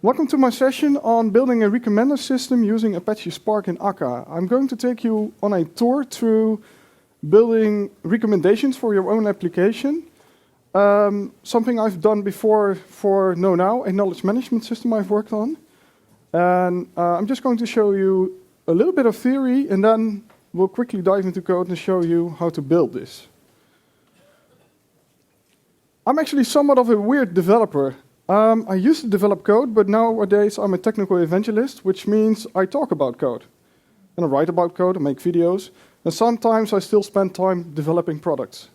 Welcome to my session on building a recommender system using Apache Spark and Akka. I'm going to take you on a tour through building recommendations for your own application. Something I've done before for KnowNow, a knowledge management system I've worked on. And I'm just going to show you a little bit of theory, and then we'll quickly dive into code and show you how to build this. I'm actually somewhat of a weird developer. I used to develop code, but nowadays I'm a technical evangelist, which means I talk about code. And I write about code, I make videos, and sometimes I still spend time developing products.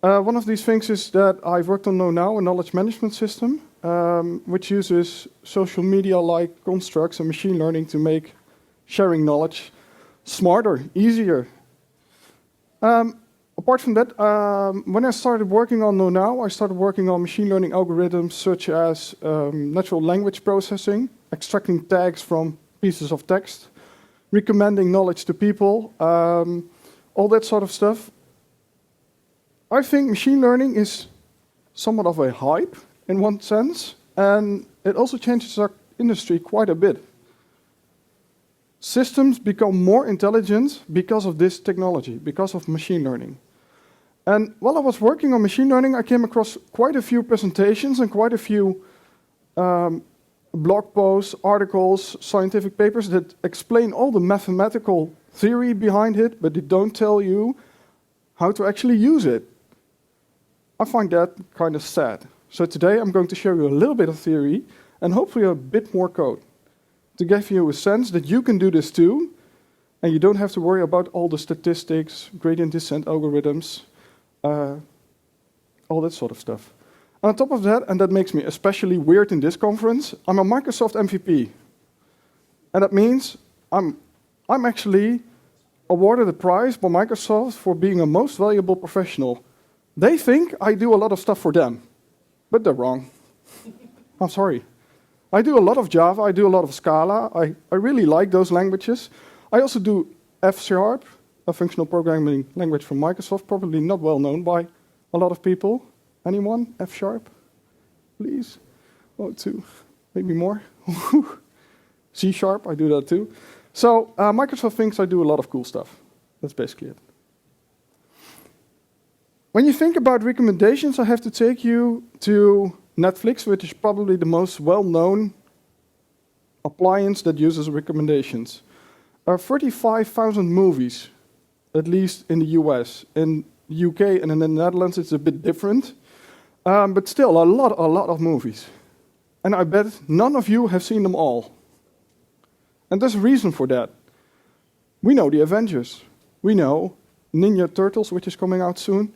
One of these things is that I've worked on KnowNow, a knowledge management system, which uses social media-like constructs and machine learning to make sharing knowledge smarter, easier. Apart from that, when I started working on KnowNow, I started working on machine learning algorithms such as natural language processing, extracting tags from pieces of text, recommending knowledge to people, all that sort of stuff. I think machine learning is somewhat of a hype in one sense, and it also changes our industry quite a bit. Systems become more intelligent because of this technology, because of machine learning. And while I was working on machine learning, I came across quite a few presentations and quite a few blog posts, articles, scientific papers that explain all the mathematical theory behind it, but they don't tell you how to actually use it. I find that kind of sad. So today I'm going to show you a little bit of theory and hopefully a bit more code to give you a sense that you can do this too, and you don't have to worry about all the statistics, gradient descent algorithms, all that sort of stuff. And on top of that, and that makes me especially weird in this conference, I'm a Microsoft MVP. And that means I'm actually awarded a prize by Microsoft for being a most valuable professional. They think I do a lot of stuff for them, but they're wrong. I'm sorry. I do a lot of Java, I do a lot of Scala, I really like those languages. I also do F#, a functional programming language from Microsoft, probably not well known by a lot of people. Anyone? F#? Please? Oh, 2, maybe more. C#, I do that too. So Microsoft thinks I do a lot of cool stuff. That's basically it. When you think about recommendations, I have to take you to Netflix, which is probably the most well-known appliance that uses recommendations. 35,000 movies, at least in the US. In the UK and in the Netherlands, it's a bit different. But still, a lot of movies. And I bet none of you have seen them all. And there's a reason for that. We know the Avengers. We know Ninja Turtles, which is coming out soon.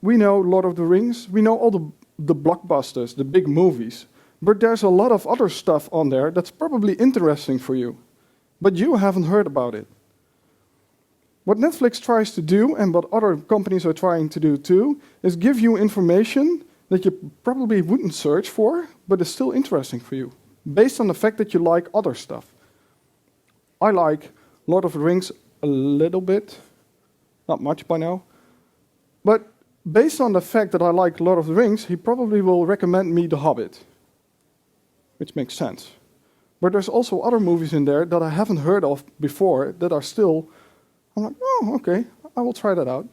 We know Lord of the Rings. We know all the blockbusters, the big movies. But there's a lot of other stuff on there that's probably interesting for you. But you haven't heard about it. What Netflix tries to do, and what other companies are trying to do too, is give you information that you probably wouldn't search for, but is still interesting for you, based on the fact that you like other stuff. I like Lord of the Rings a little bit, not much by now, but based on the fact that I like Lord of the Rings, he probably will recommend me The Hobbit, which makes sense. But there's also other movies in there that I haven't heard of before that are still, I'm like, oh, okay, I will try that out.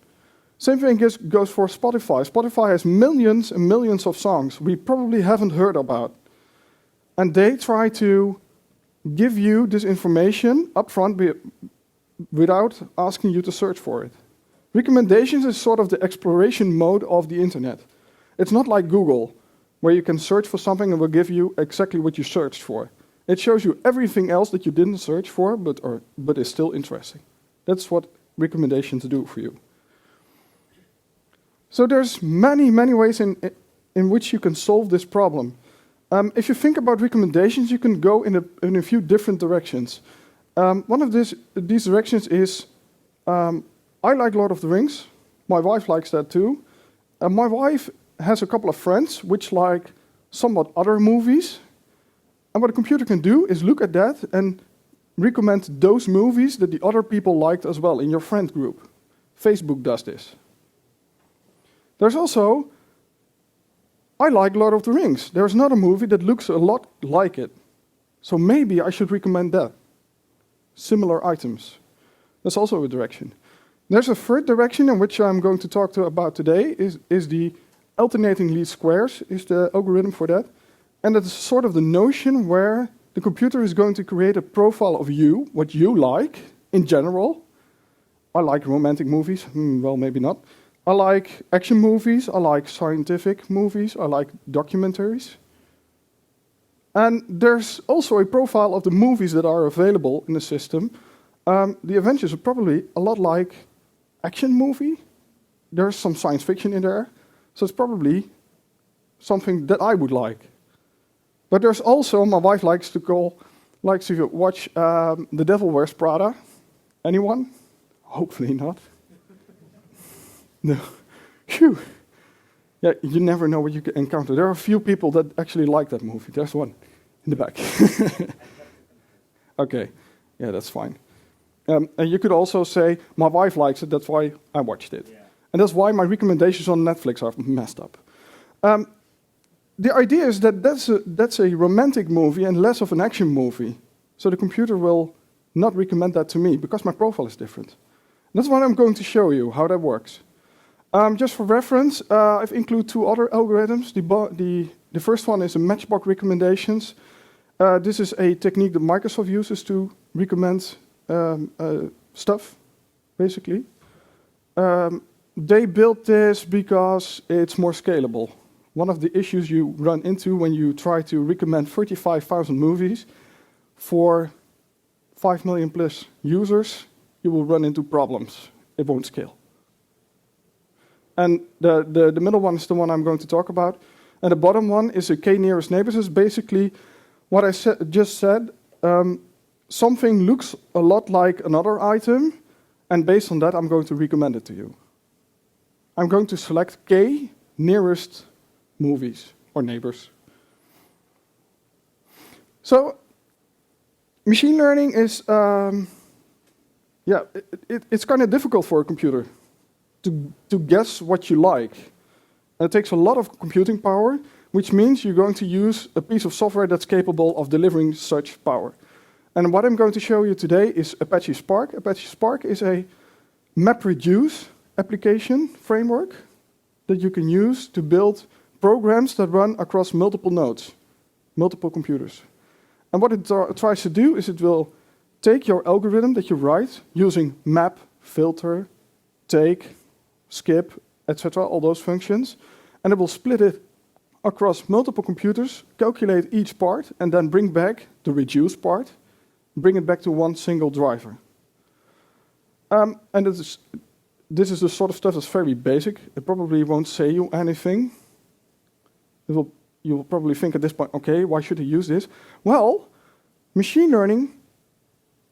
Same thing goes for Spotify. Spotify has millions and millions of songs we probably haven't heard about. And they try to give you this information upfront without asking you to search for it. Recommendations is sort of the exploration mode of the internet. It's not like Google, where you can search for something and will give you exactly what you searched for. It shows you everything else that you didn't search for, but is still interesting. That's what recommendations do for you. So there's many ways in which you can solve this problem. If you think about recommendations, you can go in a few different directions. One of these directions is, I like Lord of the Rings. My wife likes that too. My wife has a couple of friends which like somewhat other movies. And what a computer can do is look at that and recommend those movies that the other people liked as well in your friend group. Facebook does this. There's also I like Lord of the Rings. There's another movie that looks a lot like it. So maybe I should recommend that. Similar items. That's also a direction. There's a third direction in which I'm going to talk about today, is the alternating least squares, is the algorithm for that. And that's sort of the notion where the computer is going to create a profile of you, what you like, in general. I like romantic movies. Well, maybe not. I like action movies. I like scientific movies. I like documentaries. And there's also a profile of the movies that are available in the system. The Avengers are probably a lot like action movie. There's some science fiction in there. So it's probably something that I would like. But there's also, my wife likes to watch The Devil Wears Prada. Anyone? Hopefully not. No. Phew. Yeah, you never know what you can encounter. There are a few people that actually like that movie. There's one in the back. Okay, yeah, that's fine. And you could also say, my wife likes it, that's why I watched it. Yeah. And that's why my recommendations on Netflix are messed up. The idea is that that's a romantic movie and less of an action movie. So the computer will not recommend that to me because my profile is different. And that's what I'm going to show you, how that works. Just for reference, I've included two other algorithms. The first one is a matchbox recommendations. This is a technique that Microsoft uses to recommend stuff, basically. They built this because it's more scalable. One of the issues you run into when you try to recommend 35,000 movies for 5 million plus users, you will run into problems. It won't scale. And the middle one is the one I'm going to talk about. And the bottom one is a k-nearest neighbors. Is basically what I just said. Something looks a lot like another item, and based on that, I'm going to recommend it to you. I'm going to select k nearest movies or neighbors. So, machine learning is, it's kind of difficult for a computer to guess what you like. And it takes a lot of computing power, which means you're going to use a piece of software that's capable of delivering such power. And what I'm going to show you today is Apache Spark. Apache Spark is a MapReduce application framework that you can use to build programs that run across multiple nodes, multiple computers. And what it tries to do is it will take your algorithm that you write using map, filter, take, skip, etc., all those functions, and it will split it across multiple computers, calculate each part, and then bring back the reduced part, bring it back to one single driver. And this is the sort of stuff that's very basic. It probably won't say you anything. You will probably think at this point, okay, why should I use this? Well, machine learning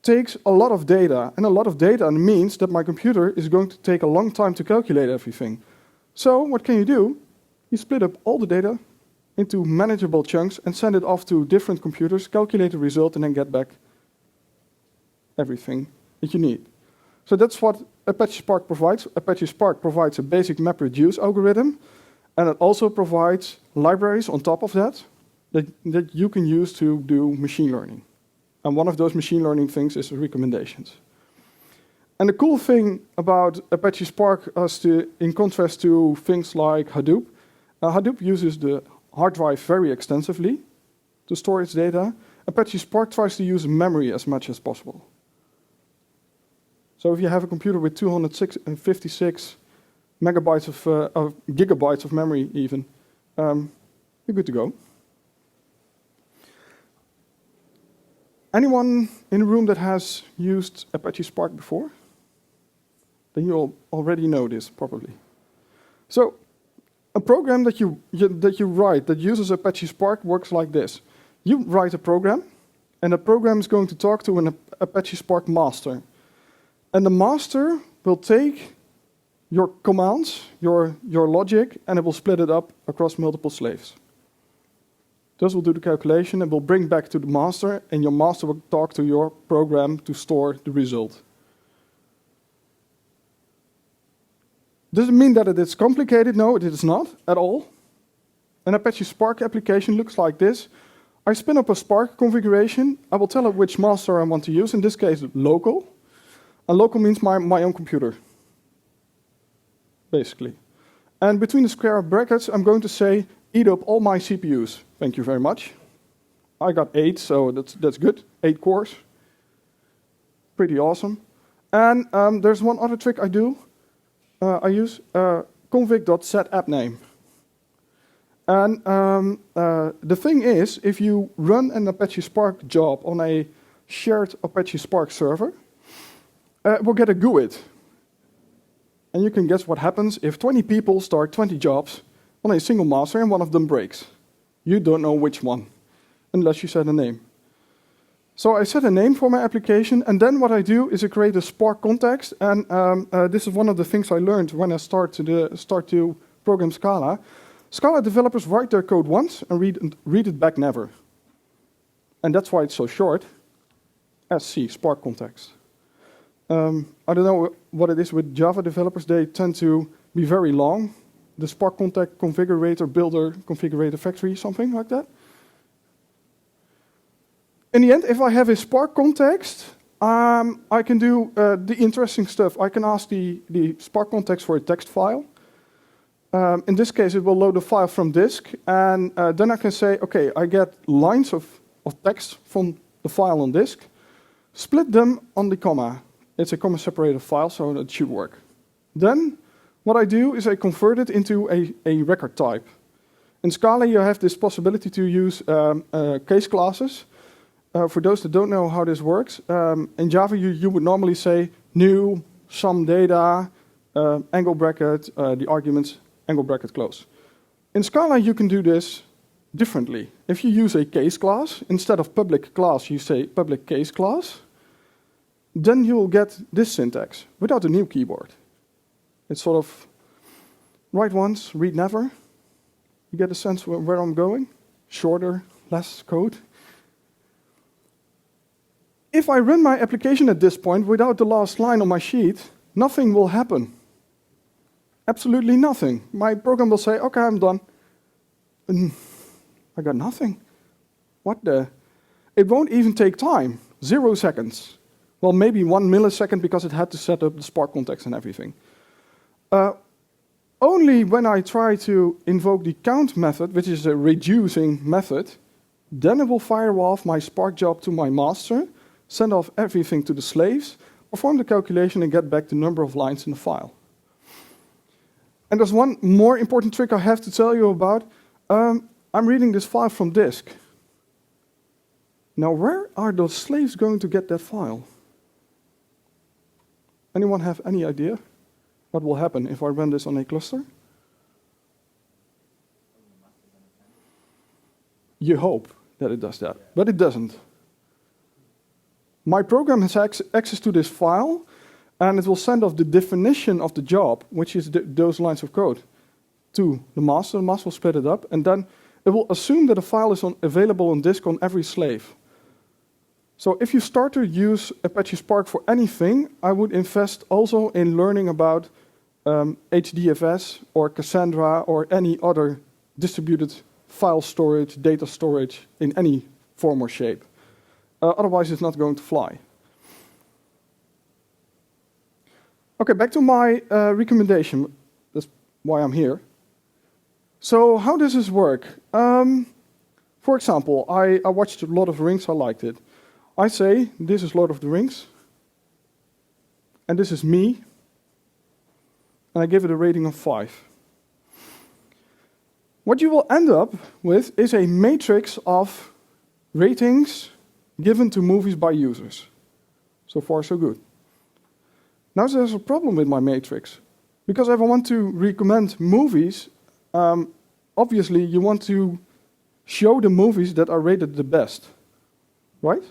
takes a lot of data, and a lot of data means that my computer is going to take a long time to calculate everything. So what can you do? You split up all the data into manageable chunks and send it off to different computers, calculate the result, and then get back everything that you need. So that's what Apache Spark provides. Apache Spark provides a basic MapReduce algorithm, and it also provides libraries on top of that you can use to do machine learning. And one of those machine learning things is recommendations. And the cool thing about Apache Spark in contrast to things like Hadoop, Hadoop uses the hard drive very extensively to store its data. Apache Spark tries to use memory as much as possible. So if you have a computer with 256 megabytes of gigabytes of memory even, you're good to go. Anyone in the room that has used Apache Spark before? Then you already know this, probably. So a program that you write that uses Apache Spark works like this. You write a program, and the program is going to talk to an Apache Spark master. And the master will take your commands, your logic, and it will split it up across multiple slaves. Those will do the calculation and will bring back to the master, and your master will talk to your program to store the result. Does it mean that it is complicated? No, it is not at all. An Apache Spark application looks like this. I spin up a Spark configuration. I will tell it which master I want to use, in this case, local. And local means my own computer, basically. And between the square brackets, I'm going to say, eat up all my CPUs. Thank you very much. I got 8, so that's good. 8 cores. Pretty awesome. And there's one other trick I do. I use config.setAppName. And the thing is, if you run an Apache Spark job on a shared Apache Spark server, we'll get a GUID. And you can guess what happens if 20 people start 20 jobs on a single master and one of them breaks. You don't know which one, unless you set a name. So I set a name for my application, and then what I do is I create a Spark context, and this is one of the things I learned when I start to program Scala. Scala developers write their code once and read it back never. And that's why it's so short, SC, Spark context. I don't know what it is with Java developers. They tend to be very long. The Spark context configurator, builder, configurator factory, something like that. In the end, if I have a Spark context, I can do the interesting stuff. I can ask the Spark context for a text file. In this case, it will load a file from disk, and then I can say, okay, I get lines of text from the file on disk, split them on the comma. It's a comma-separated file, so that should work. Then, what I do is I convert it into a record type. In Scala, you have this possibility to use case classes. For those that don't know how this works, in Java, you would normally say new, some data, angle bracket, the arguments, angle bracket close. In Scala, you can do this differently. If you use a case class, instead of public class, you say public case class, then you will get this syntax without a new keyboard. It's sort of write once, read never. You get a sense where I'm going. Shorter, less code. If I run my application at this point without the last line on my sheet, nothing will happen. Absolutely nothing. My program will say, okay, I'm done. And I got nothing. What the? It won't even take time. 0 seconds. Well, maybe 1 millisecond because it had to set up the Spark context and everything. Only when I try to invoke the count method, which is a reducing method, then it will fire off my Spark job to my master, send off everything to the slaves, perform the calculation, and get back the number of lines in the file. And there's one more important trick I have to tell you about. I'm reading this file from disk. Now, where are those slaves going to get that file? Anyone have any idea what will happen if I run this on a cluster? You hope that it does that, but it doesn't. My program has access to this file, and it will send off the definition of the job, which is those lines of code, to the master. The master will split it up, and then it will assume that a file is available on disk on every slave. So if you start to use Apache Spark for anything, I would invest also in learning about HDFS or Cassandra or any other distributed file storage, data storage in any form or shape. Otherwise, it's not going to fly. Okay, back to my recommendation. That's why I'm here. So how does this work? For example, I watched Lord of the Rings. I liked it. I say, this is Lord of the Rings, and this is me, and I give it a rating of 5. What you will end up with is a matrix of ratings given to movies by users. So far, so good. Now there's a problem with my matrix, because if I want to recommend movies, obviously you want to show the movies that are rated the best, right?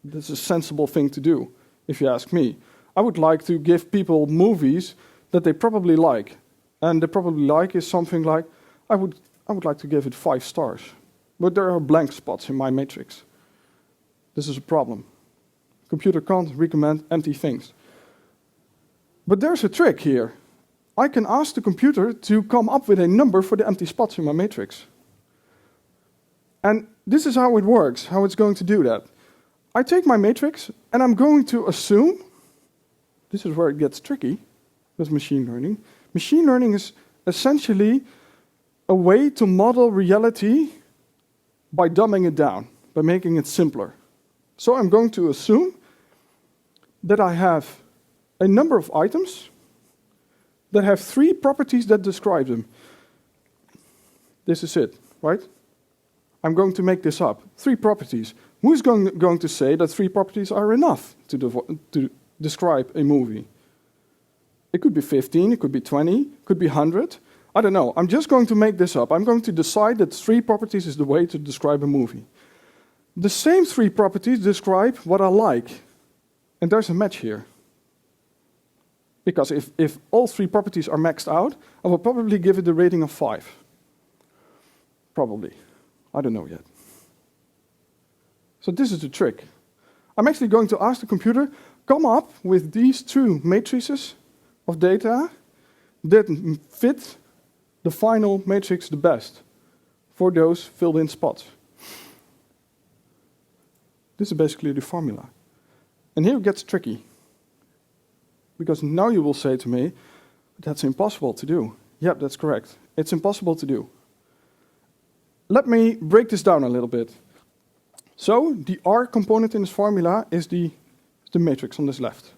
That's a sensible thing to do, if you ask me. I would like to give people movies that they probably like. And they probably like is something like, I would like to give it 5 stars. But there are blank spots in my matrix. This is a problem. Computer can't recommend empty things. But there's a trick here. I can ask the computer to come up with a number for the empty spots in my matrix. And this is how it works, how it's going to do that. I take my matrix, and I'm going to assume, this is where it gets tricky with machine learning. Machine learning is essentially a way to model reality by dumbing it down, by making it simpler. So I'm going to assume that I have a number of items that have 3 properties that describe them. This is it, right? I'm going to make this up. 3 properties. Who's going to say that 3 properties are enough to describe a movie? It could be 15, it could be 20, it could be 100. I don't know. I'm just going to make this up. I'm going to decide that 3 properties is the way to describe a movie. The same 3 properties describe what I like. And there's a match here. Because if all 3 properties are maxed out, I will probably give it a rating of 5. Probably. I don't know yet. So this is the trick. I'm actually going to ask the computer, come up with these 2 matrices of data that fit the final matrix the best for those filled-in spots. This is basically the formula. And here it gets tricky. Because now you will say to me, that's impossible to do. Yep, that's correct. It's impossible to do. Let me break this down a little bit. So the R component in this formula is the matrix on this left.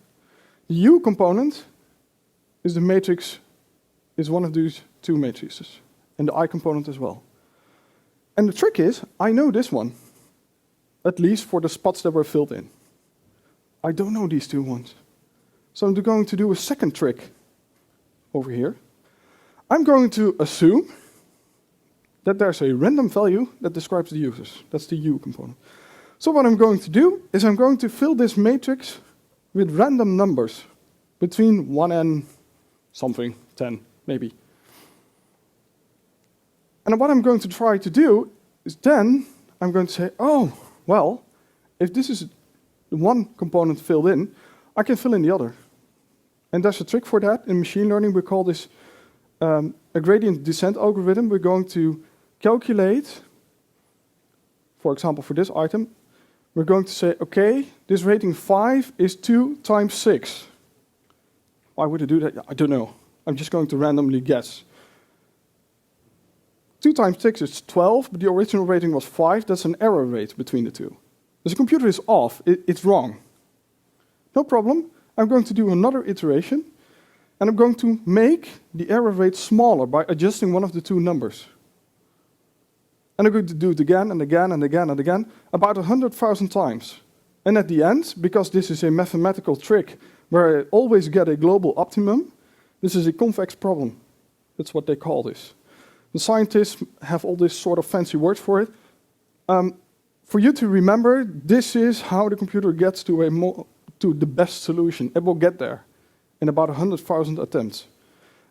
The U component is the matrix, is one of these 2 matrices. And the I component as well. And the trick is, I know this one. At least for the spots that were filled in. I don't know these 2 ones. So I'm going to do a second trick over here. I'm going to assume that there's a random value that describes the users. That's the U component. So what I'm going to do is I'm going to fill this matrix with random numbers between 1 and something, 10 maybe. And what I'm going to try to do is then I'm going to say, oh, well, if this is the one component filled in, I can fill in the other. And there's a trick for that. In machine learning, we call this a gradient descent algorithm. We're going to calculate, for example, for this item, we're going to say, okay, this rating 5 is 2 times 6. Why would I do that? I don't know. I'm just going to randomly guess. 2 times 6 is 12, but the original rating was 5. That's an error rate between the 2. So the computer is off. It's wrong. No problem. I'm going to do another iteration, and I'm going to make the error rate smaller by adjusting one of the 2 numbers. And I'm going to do it again and again and again and again, about 100,000 times. And at the end, because this is a mathematical trick where I always get a global optimum, this is a convex problem. That's what they call this. The scientists have all this sort of fancy words for it. For you to remember, this is how the computer gets to the best solution. It will get there in about 100,000 attempts.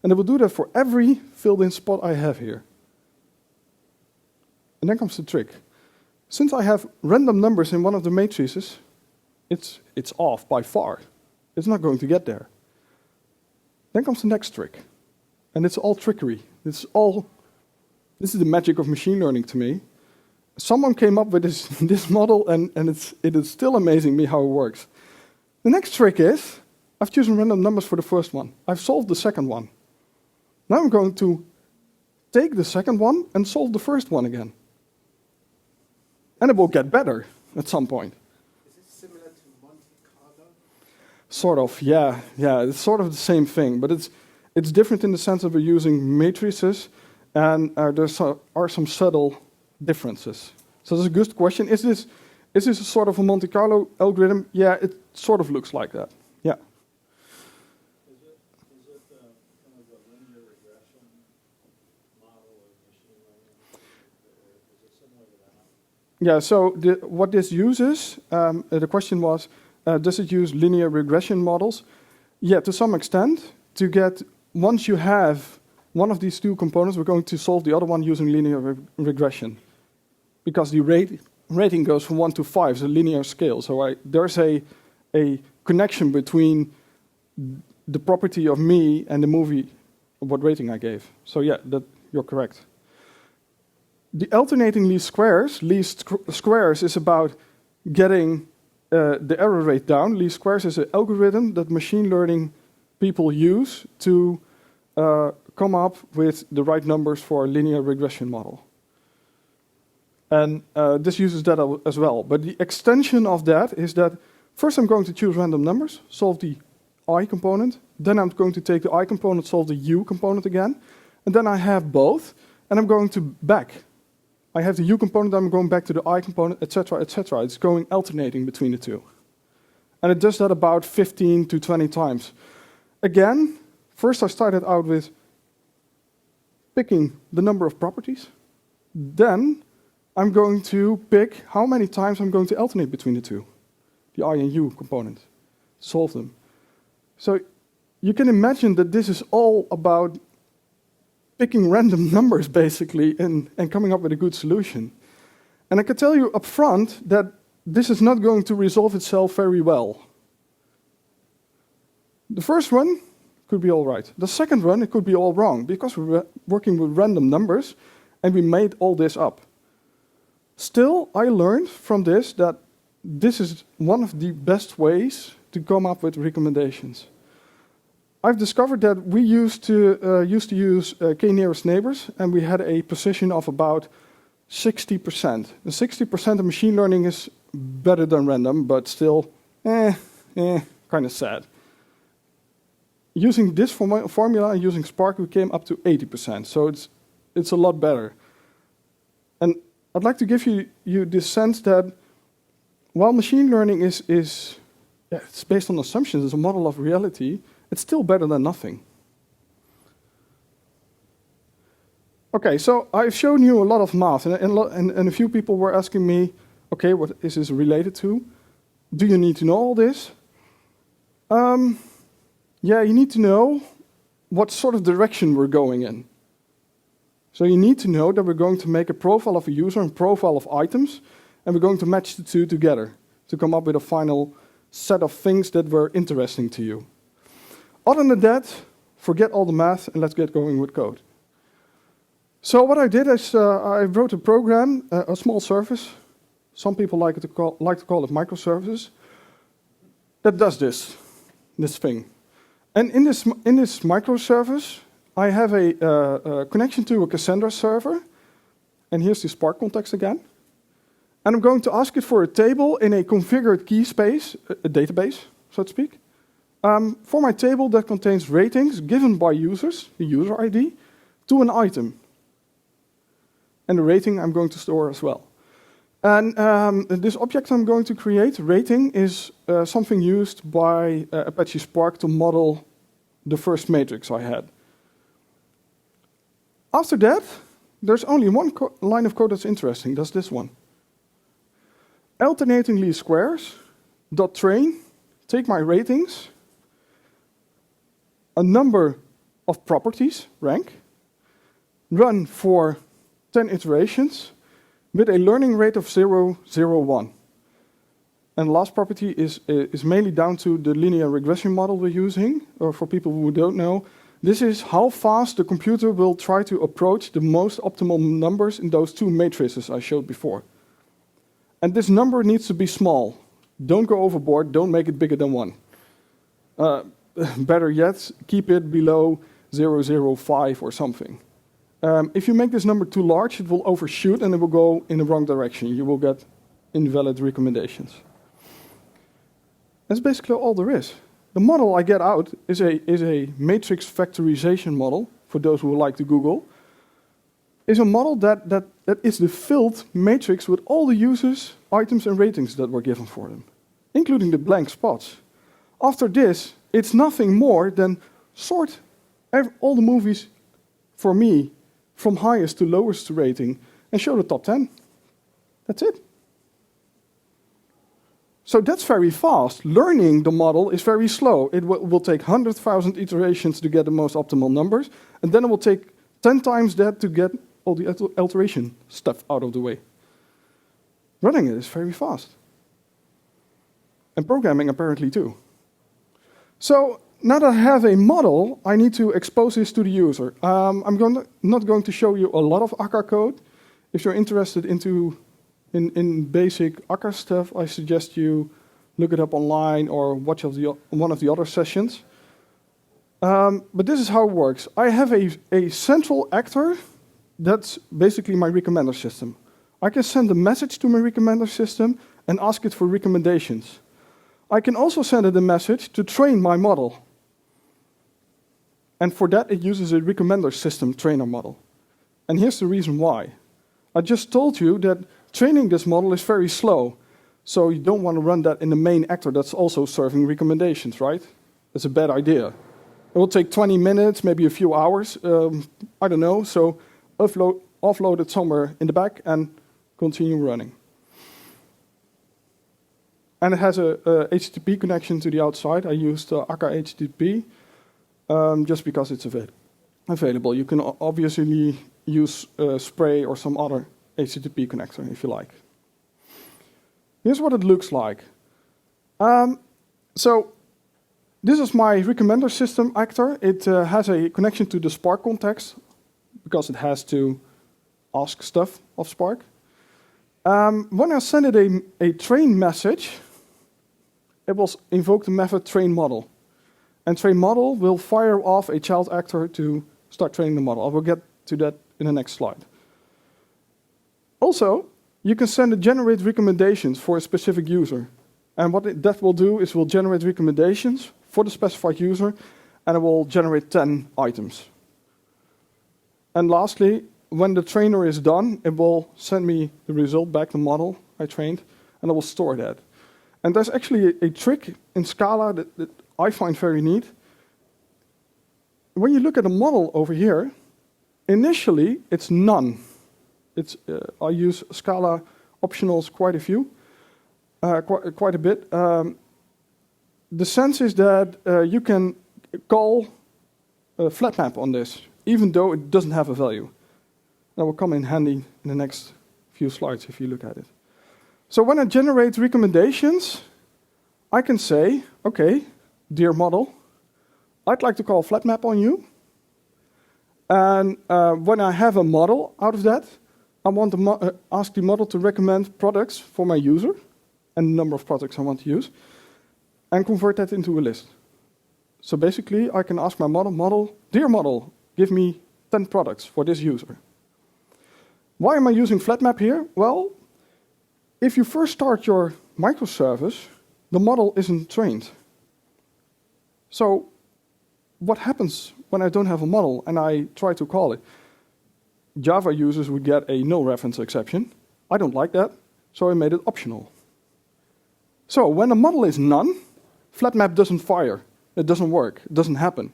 And it will do that for every filled-in spot I have here. And then comes the trick. Since I have random numbers in one of the matrices, it's off by far. It's not going to get there. Then comes the next trick. And it's all trickery. This is the magic of machine learning to me. Someone came up with this model, and it is still amazing me how it works. The next trick is, I've chosen random numbers for the first one. I've solved the second one. Now I'm going to take the second one and solve the first one again. And it will get better at some point. Is it similar to Monte Carlo? Sort of, yeah. It's sort of the same thing, but it's different in the sense that we're using matrices, and there are some subtle differences. So that's a good question. Is this a sort of a Monte Carlo algorithm? Yeah, it sort of looks like that. Yeah. Is it kind of a linear regression model of machine learning? Is it similar to that? Yeah, so what this uses, the question was, does it use linear regression models? Yeah, to some extent. To get, once you have one of these 2 components, we're going to solve the other one using linear regression. Because the rating goes from 1 to 5, it's a linear scale. So there's a connection between the property of me and the movie what rating I gave. So yeah, you're correct. The alternating least squares is about getting the error rate down. Least squares is an algorithm that machine learning people use to come up with the right numbers for a linear regression model. And this uses that as well. But the extension of that is that first I'm going to choose random numbers, solve the I component. Then I'm going to take the I component, solve the U component again. And then I have both. And I'm going to back. I have the U component, I'm going back to the I component, etc., etc. It's going alternating between the two. And it does that about 15 to 20 times. Again, first I started out with picking the number of properties. Then I'm going to pick how many times I'm going to alternate between the two, the I and U component, solve them. So you can imagine that this is all about picking random numbers, basically, and coming up with a good solution. And I can tell you up front that this is not going to resolve itself very well. The first run could be all right. The second run, it could be all wrong, because we're working with random numbers, and we made all this up. Still, I learned from this that this is one of the best ways to come up with recommendations. I've discovered that we used to use k-nearest neighbors, and we had a precision of about 60%. And 60% of machine learning is better than random, but still, kind of sad. Using this formula and using Spark, we came up to 80%, so it's a lot better. And I'd like to give you this sense that while machine learning is it's based on assumptions, it's a model of reality, it's still better than nothing. Okay, so I've shown you a lot of math, and a few people were asking me, okay, what is this related to? Do you need to know all this? Yeah, you need to know what sort of direction we're going in. So you need to know that we're going to make a profile of a user and profile of items, and we're going to match the two together to come up with a final set of things that were interesting to you. Other than that, forget all the math and let's get going with code. So what I did is I wrote a program, a small service. Some people like to call it microservices. That does this thing. And in this microservice, I have a connection to a Cassandra server. And here's the Spark context again. And I'm going to ask it for a table in a configured key space, a database, so to speak. For my table that contains ratings given by users, the user ID, to an item. And the rating I'm going to store as well. And this object I'm going to create, rating, is something used by Apache Spark to model the first matrix I had. After that, there's only one line of code that's interesting. That's this one. Alternating least squares, .train, take my ratings, a number of properties, rank, run for 10 iterations with a learning rate of 0, 0, 1. And the last property is mainly down to the linear regression model we're using, or for people who don't know, this is how fast the computer will try to approach the most optimal numbers in those two matrices I showed before. And this number needs to be small. Don't go overboard, don't make it bigger than 1. Better yet, keep it below 0.005 or something. If you make this number too large, it will overshoot and it will go in the wrong direction. You will get invalid recommendations. That's basically all there is. The model I get out is a matrix factorization model, for those who like to Google. Is a model that is the filled matrix with all the users, items, and ratings that were given for them, including the blank spots. After this, it's nothing more than sort all the movies for me from highest to lowest rating and show the top 10. That's it. So that's very fast. Learning the model is very slow. It will take 100,000 iterations to get the most optimal numbers, and then it will take 10 times that to get all the alteration stuff out of the way. Running it is very fast. And programming apparently too. So now that I have a model, I need to expose this to the user. Not going to show you a lot of Akka code. If you're interested in basic Akka stuff, I suggest you look it up online or watch one of the other sessions. But this is how it works. I have a central actor that's basically my recommender system. I can send a message to my recommender system and ask it for recommendations. I can also send it a message to train my model. And for that, it uses a recommender system trainer model. And here's the reason why. I just told you that training this model is very slow. So you don't want to run that in the main actor that's also serving recommendations, right? That's a bad idea. It will take 20 minutes, maybe a few hours. I don't know. So offload it somewhere in the back and continue running. And it has a HTTP connection to the outside. I used Akka HTTP just because it's available. You can obviously use Spray or some other HTTP connector if you like. Here's what it looks like. So this is my recommender system actor. It has a connection to the Spark context because it has to ask stuff of Spark. When I send it a train message, it will invoke the method train model. And train model will fire off a child actor to start training the model. I will get to that in the next slide. Also, you can send a generate recommendations for a specific user. And what that will do is will generate recommendations for the specified user, and it will generate 10 items. And lastly, when the trainer is done, it will send me the result back, the model I trained, and I will store that. And there's actually a trick in Scala that I find very neat. When you look at the model over here, initially it's none. I use Scala optionals quite a bit. The sense is that you can call a flat map on this, even though it doesn't have a value. That will come in handy in the next few slides if you look at it. So when I generate recommendations, I can say, okay, dear model, I'd like to call flat map on you. And when I have a model out of that, I want to ask the model to recommend products for my user and the number of products I want to use, and convert that into a list. So basically, I can ask my model, dear model, give me 10 products for this user. Why am I using flat map here? Well, if you first start your microservice, the model isn't trained. So what happens when I don't have a model and I try to call it? Java users would get a no reference exception. I don't like that, so I made it optional. So when the model is none, flat map doesn't fire. It doesn't work. It doesn't happen.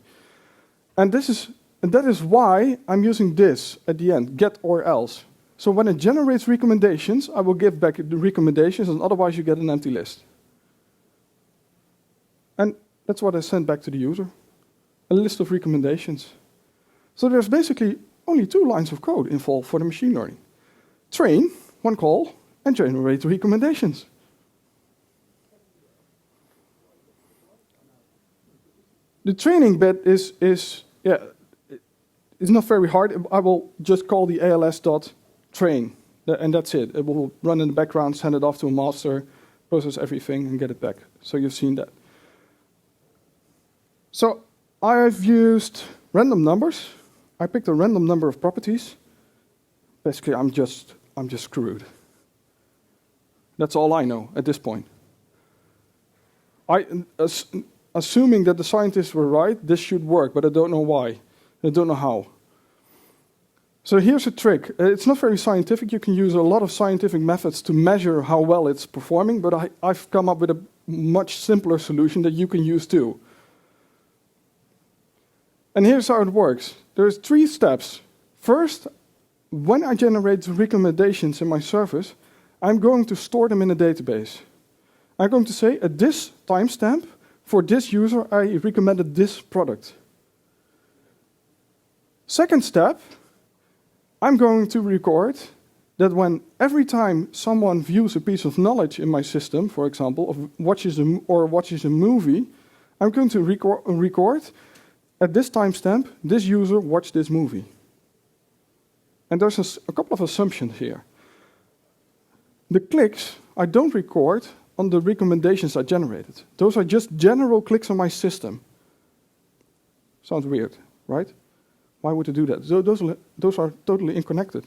And that is why I'm using this at the end, get or else. So when it generates recommendations, I will give back the recommendations, and otherwise you get an empty list. And that's what I send back to the user, a list of recommendations. So there's basically only 2 lines of code involved for the machine learning. Train, one call, and generate recommendations. The training bit is not very hard. I will just call the als.train, and that's it. It will run in the background, send it off to a master, process everything, and get it back. So you've seen that. So I've used random numbers. I picked a random number of properties. Basically, I'm just screwed. That's all I know at this point. Assuming that the scientists were right, this should work, but I don't know why. I don't know how. So here's a trick. It's not very scientific. You can use a lot of scientific methods to measure how well it's performing, but I've come up with a much simpler solution that you can use too. And here's how it works. There's 3 steps. First, when I generate recommendations in my service, I'm going to store them in a database. I'm going to say, at this timestamp, for this user, I recommended this product. Second step, I'm going to record that when every time someone views a piece of knowledge in my system, for example, watches a movie, I'm going to record at this timestamp, this user watched this movie. And there's a couple of assumptions here. The clicks I don't record on the recommendations I generated. Those are just general clicks on my system. Sounds weird, right? Why would I do that? Those are totally unconnected.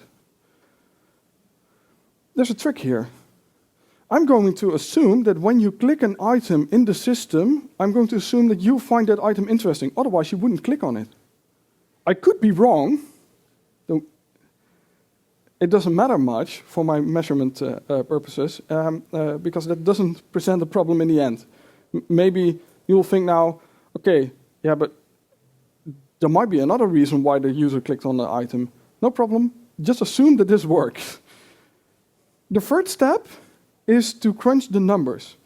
There's a trick here. I'm going to assume that when you click an item in the system, I'm going to assume that you find that item interesting. Otherwise, you wouldn't click on it. I could be wrong. It doesn't matter much for my measurement purposes, because that doesn't present a problem in the end. Maybe you'll think now, okay, yeah, but there might be another reason why the user clicked on the item. No problem. Just assume that this works. The third step is to crunch the numbers.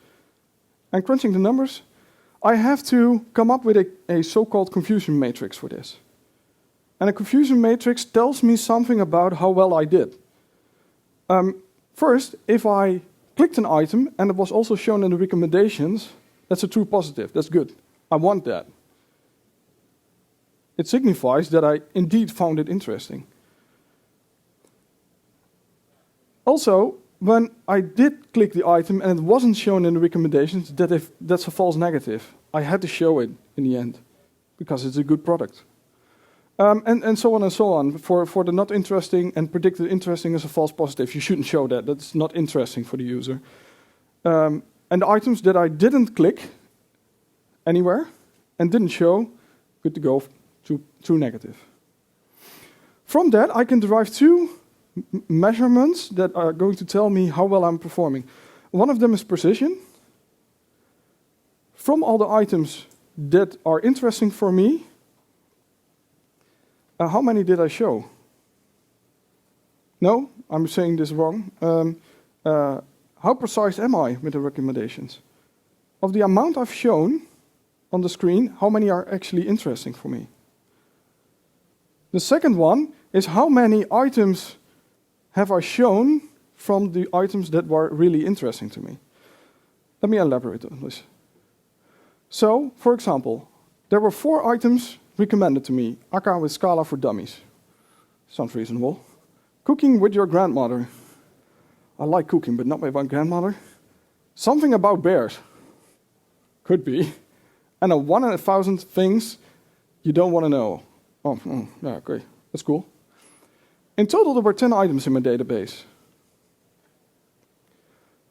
And crunching the numbers, I have to come up with a so-called confusion matrix for this. And a confusion matrix tells me something about how well I did. First, if I clicked an item and it was also shown in the recommendations, that's a true positive. That's good. I want that. It signifies that I indeed found it interesting. Also, when I did click the item and it wasn't shown in the recommendations, that's a false negative. I had to show it in the end because it's a good product. And so on and so on. For the not interesting and predicted interesting is a false positive. You shouldn't show that. That's not interesting for the user. And the items that I didn't click anywhere and didn't show, good to go, true negative. From that, I can derive two measurements that are going to tell me how well I'm performing. One of them is precision. From all the items that are interesting for me, how many did I show? No, I'm saying this wrong. How precise am I with the recommendations? Of the amount I've shown on the screen, how many are actually interesting for me? The second one is how many items have I shown from the items that were really interesting to me? Let me elaborate on this. So, for example, there were 4 items recommended to me. Akka with Scala for Dummies. Sounds reasonable. Cooking with your grandmother. I like cooking, but not with my grandmother. Something about bears. Could be. And a 1 in 1,000 things you don't want to know. Oh, yeah, great. That's cool. In total, there were 10 items in my database.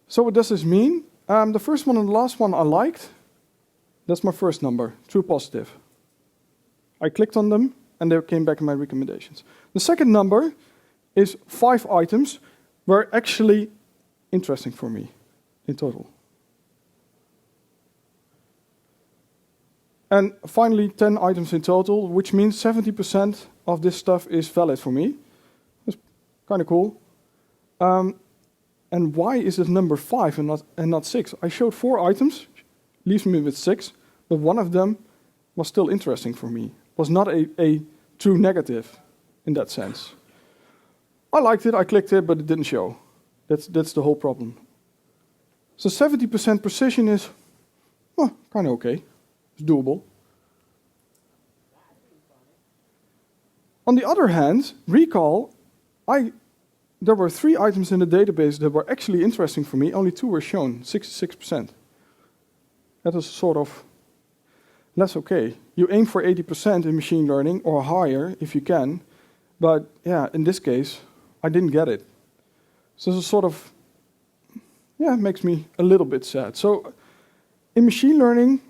So what does this mean? The first one and the last one I liked. That's my first number, true positive. I clicked on them, and they came back in my recommendations. The second number is 5 items were actually interesting for me in total. And finally, 10 items in total, which means 70% of this stuff is valid for me. That's kind of cool. And why is it number 5 and not 6? I showed 4 items, leaves me with 6, but one of them was still interesting for me. Was not a true negative in that sense. I liked it, I clicked it, but it didn't show. That's the whole problem. So 70% precision is, well, kind of okay. It's doable. On the other hand, recall, there were 3 items in the database that were actually interesting for me. Only 2 were shown, 66%. That is sort of less okay. You aim for 80% in machine learning or higher if you can. But yeah, in this case, I didn't get it. So it's sort of, yeah, it makes me a little bit sad. So in machine learning,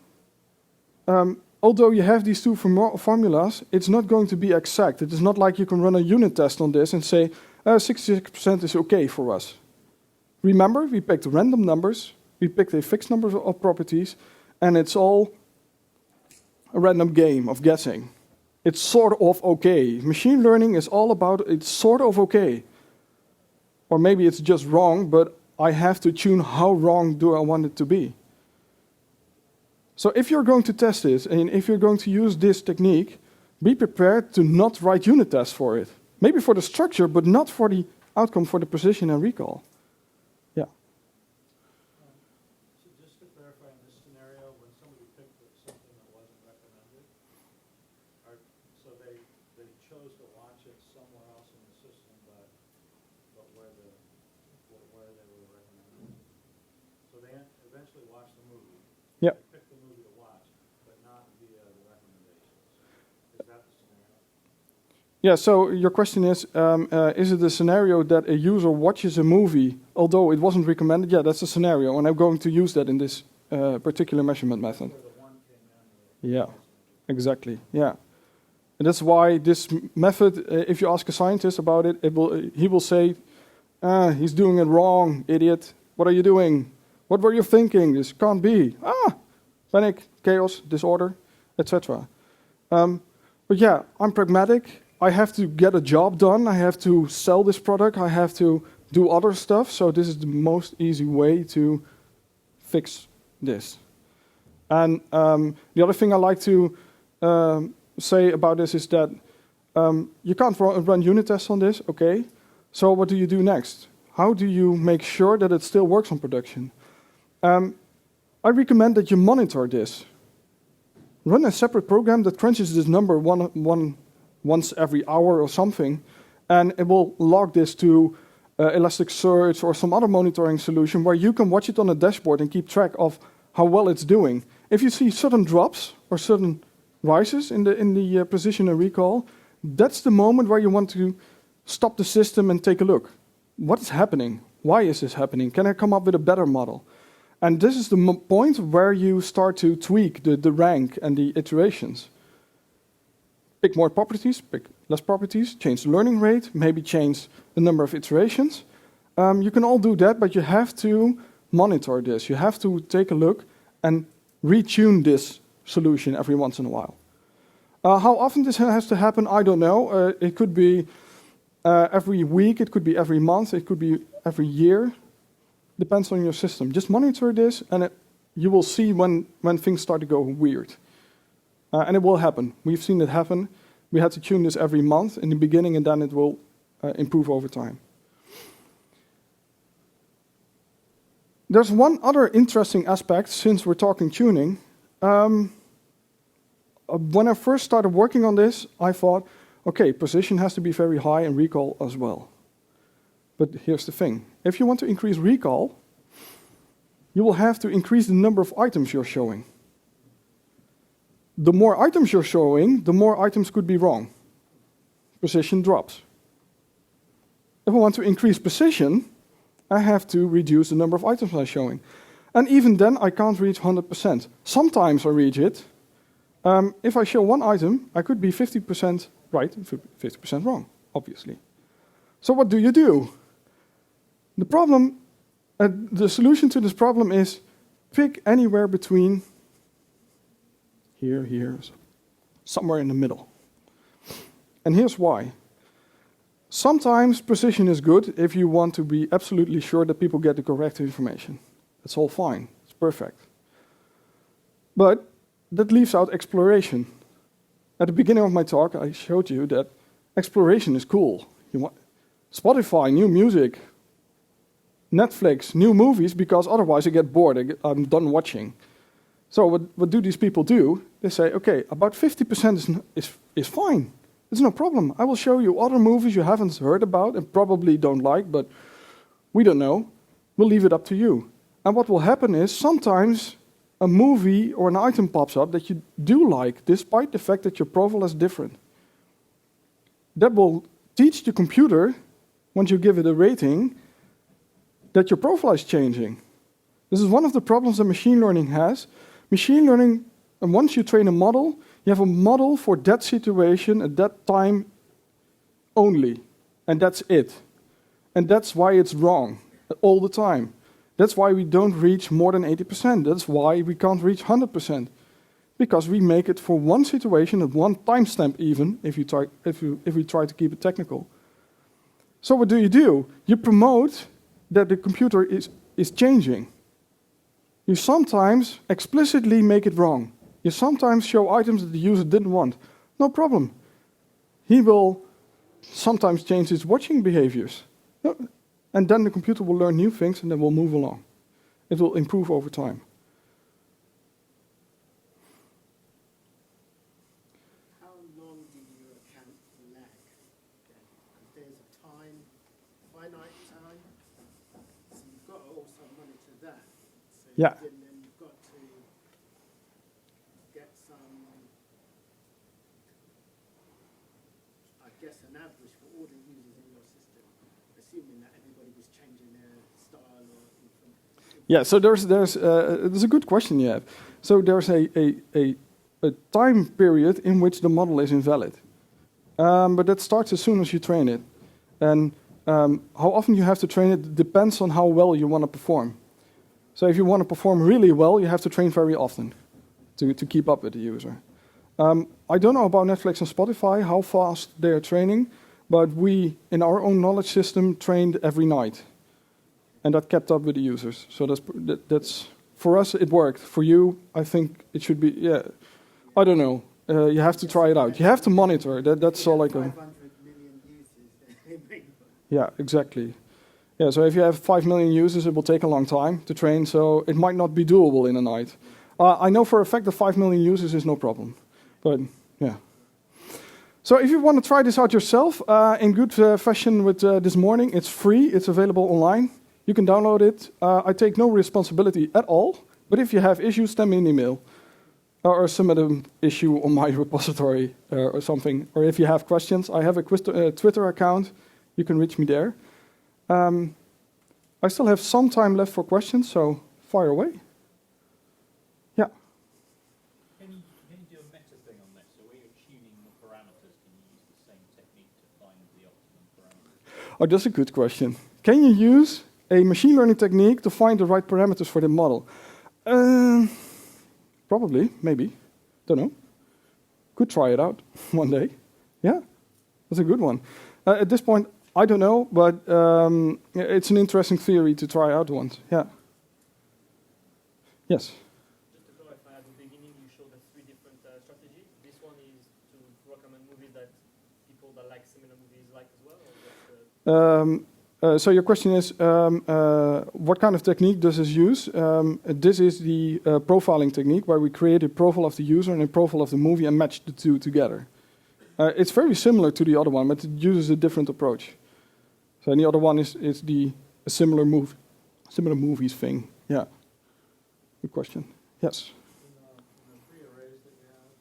although you have these 2 formulas, it's not going to be exact. It is not like you can run a unit test on this and say 66% is okay for us. Remember, we picked random numbers, we picked a fixed number of properties, and it's all a random game of guessing. It's sort of okay. Machine learning is all about it's sort of okay. Or maybe it's just wrong, but I have to tune how wrong do I want it to be. So if you're going to test this, and if you're going to use this technique, be prepared to not write unit tests for it. Maybe for the structure, but not for the outcome, for the precision and recall. Yeah. So just to clarify in this scenario, when somebody picked something why they were recommended. So they eventually watched the movie. Yeah. They picked the movie to watch, but not via the recommendations. Is that the scenario? Yeah, so your question is it a scenario that a user watches a movie, although it wasn't recommended? Yeah, that's a scenario, and I'm going to use that in this particular measurement method. Where the one came in. Yeah, exactly, yeah. And that's why this method, if you ask a scientist about it, he will say, he's doing it wrong, idiot. What are you doing? What were you thinking? This can't be. Panic, chaos, disorder, etc. But yeah, I'm pragmatic. I have to get a job done. I have to sell this product. I have to do other stuff. So this is the most easy way to fix this. And the other thing I like to say about this is that you can't run unit tests on this, okay? So what do you do next? How do you make sure that it still works on production? I recommend that you monitor this. Run a separate program that crunches this number once every hour or something, and it will log this to Elasticsearch or some other monitoring solution where you can watch it on a dashboard and keep track of how well it's doing. If you see sudden drops or sudden rises in the precision and recall, that's the moment where you want to stop the system and take a look. What is happening? Why is this happening? Can I come up with a better model? And this is the point where you start to tweak the rank and the iterations. Pick more properties, pick less properties, change the learning rate, maybe change the number of iterations. You can all do that, but you have to monitor this. You have to take a look and retune this solution every once in a while. How often this has to happen, I don't know. It could be every week, it could be every month, it could be every year. Depends on your system. Just monitor this, and you will see when things start to go weird. And it will happen. We've seen it happen. We had to tune this every month in the beginning, and then it will improve over time. There's one other interesting aspect, since we're talking tuning. When I first started working on this, I thought, okay, precision has to be very high and recall as well. But here's the thing. If you want to increase recall, you will have to increase the number of items you're showing. The more items you're showing, the more items could be wrong. Precision drops. If I want to increase precision, I have to reduce the number of items I'm showing. And even then, I can't reach 100%. Sometimes I reach it. If I show one item, I could be 50% right and 50% wrong, obviously. So what do? The problem, the solution to this problem is pick anywhere between here, somewhere in the middle. And here's why. Sometimes precision is good if you want to be absolutely sure that people get the correct information. That's all fine. It's perfect. But that leaves out exploration. At the beginning of my talk, I showed you that exploration is cool. You want Spotify, new music, Netflix, new movies, because otherwise I get bored. I'm done watching. So what do these people do? They say, okay, about 50% is fine. It's no problem. I will show you other movies you haven't heard about and probably don't like, but we don't know. We'll leave it up to you. And what will happen is sometimes a movie or an item pops up that you do like, despite the fact that your profile is different. That will teach the computer, once you give it a rating, that your profile is changing. This is one of the problems that machine learning has. Machine learning, and once you train a model, you have a model for that situation at that time only, and that's it. And that's why it's wrong all the time. That's why we don't reach more than 80%. That's why we can't reach 100%. Because we make it for one situation at one timestamp even, if we try to keep it technical. So what do? You promote that the computer is changing. You sometimes explicitly make it wrong. You sometimes show items that the user didn't want. No problem. He will sometimes change his watching behaviors. And then the computer will learn new things and then will move along. It will improve over time. How long do you account for lag? There's a time, finite time? also monitor that. So Yeah. then you've got to get some, I guess, an average for all the users in your system, assuming that everybody was changing their style or Yeah, so there's a good question you have. So there's a time period in which the model is invalid. But that starts as soon as you train it. And how often you have to train it depends on how well you want to perform. So if you want to perform really well, you have to train very often to keep up with the user. I don't know about Netflix and Spotify, how fast they are training, but we, in our own knowledge system, trained every night. And that kept up with the users. So that's for us, it worked. For you, I think it should be, yeah, I don't know. You have to try it out. You have to monitor. That's all I can. 500 million users, then they make Yeah, exactly. Yeah, so if you have 5 million users, it will take a long time to train, so it might not be doable in a night. I know for a fact that 5 million users is no problem, but yeah. So if you want to try this out yourself in good fashion with this morning, it's free, it's available online. You can download it. I take no responsibility at all, but if you have issues, send me an email. Or submit an issue on my repository or something. Or if you have questions, I have a Twitter account. You can reach me there. I still have some time left for questions, so fire away. Yeah. Can you do a meta thing on this? So where you're tuning the parameters, can you use the same technique to find the optimum parameters? Oh, that's a good question. Can you use a machine learning technique to find the right parameters for the model? Probably, maybe. Don't know. Could try it out one day. Yeah, that's a good one. At this point, I don't know, but it's an interesting theory to try out once. Yeah. Yes. Just to clarify, at the beginning you showed us 3 different strategies. This one is to recommend movies that people that like similar movies like as well? Or what's So your question is, what kind of technique does this use? This is the profiling technique where we create a profile of the user and a profile of the movie and match the two together. It's very similar to the other one, but it uses a different approach. So the other one is a similar movies thing. Yeah. Good question. Yes. In the 3 arrays that you have,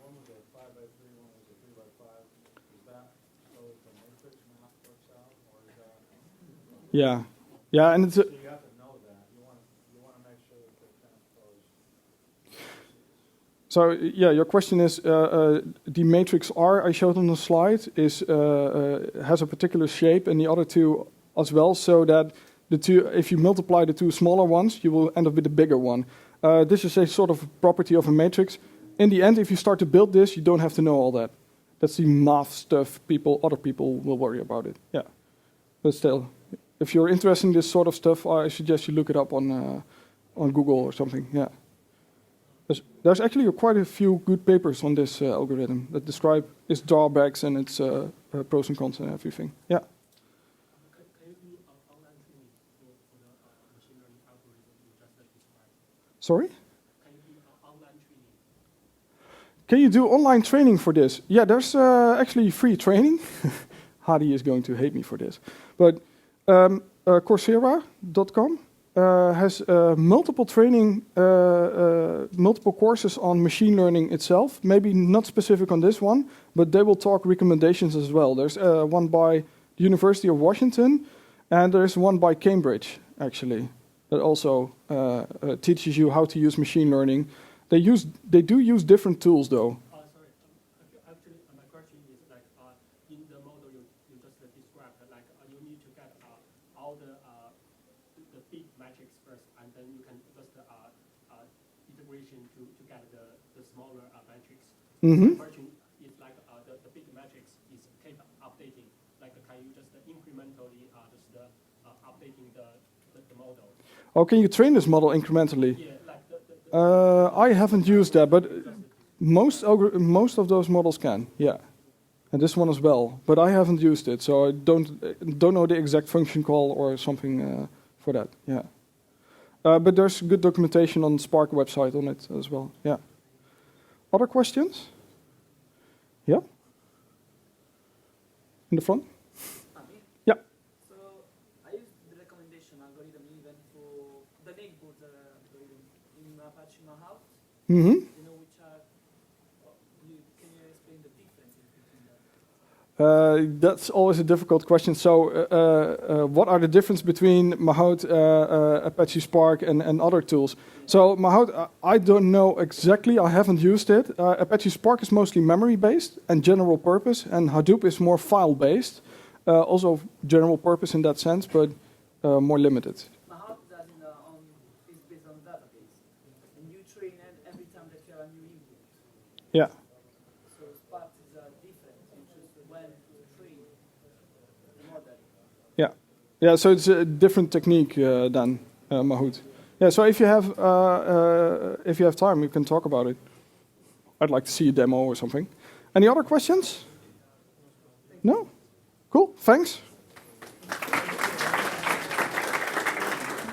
one was a 5 by 3, one was a 3 by 5. Is that so the matrix math works out, or is that? Yeah. Yeah, and it's So you have to know that. You want to make sure that the transpose. So yeah, your question is the matrix R I showed on the slide has a particular shape, and the other two as well, so that the two, if you multiply the two smaller ones, you will end up with a bigger one. This is a sort of property of a matrix. In the end, if you start to build this, you don't have to know all that. That's the math stuff. Other people will worry about it. Yeah, but still, if you're interested in this sort of stuff, I suggest you look it up on Google or something. Yeah. There's actually quite a few good papers on this algorithm that describe its drawbacks and its pros and cons and everything. Yeah. Can you do online training for the machine learning algorithm you just described? Sorry? Can you do online training? Can you do online training for this? Yeah, there's actually free training. Hadi is going to hate me for this. But Coursera.com has multiple training, multiple courses on machine learning itself. Maybe not specific on this one, but they will talk recommendations as well. There's one by the University of Washington, and there's one by Cambridge, actually, that also teaches you how to use machine learning. They do use different tools, though. Sorry. Actually, my question is like in the model you just described, like you need to get all the big matrix first, and then you can just integration to get the smaller matrix. Mm-hmm. The question is like the big matrix is keep updating. Like can you just incrementally just updating the model? Oh, can you train this model incrementally? Yeah, like I haven't used that, but most of those models can, yeah. And this one as well, but I haven't used it, so I don't know the exact function call or something for that, yeah. But there's good documentation on the Spark website on it as well, yeah. Other questions? Yeah? In the front? Me? Yeah. So I used the recommendation algorithm for the in Apache Mahout. Mm-hmm. You know which are. Can you explain the differences between them? That's always a difficult question. So, what are the difference between Mahout, Apache Spark, and other tools? So, Mahout, I don't know exactly. I haven't used it. Apache Spark is mostly memory-based and general purpose, and Hadoop is more file-based. Also general purpose in that sense, but more limited. Mahout is based on database, and you train it every time that you have a new input. Yeah. So Spark is different. You choose when to train the model. Yeah. Yeah. So it's a different technique than Mahout. Yeah. So if you have time, we can talk about it. I'd like to see a demo or something. Any other questions? No. Cool. Thanks.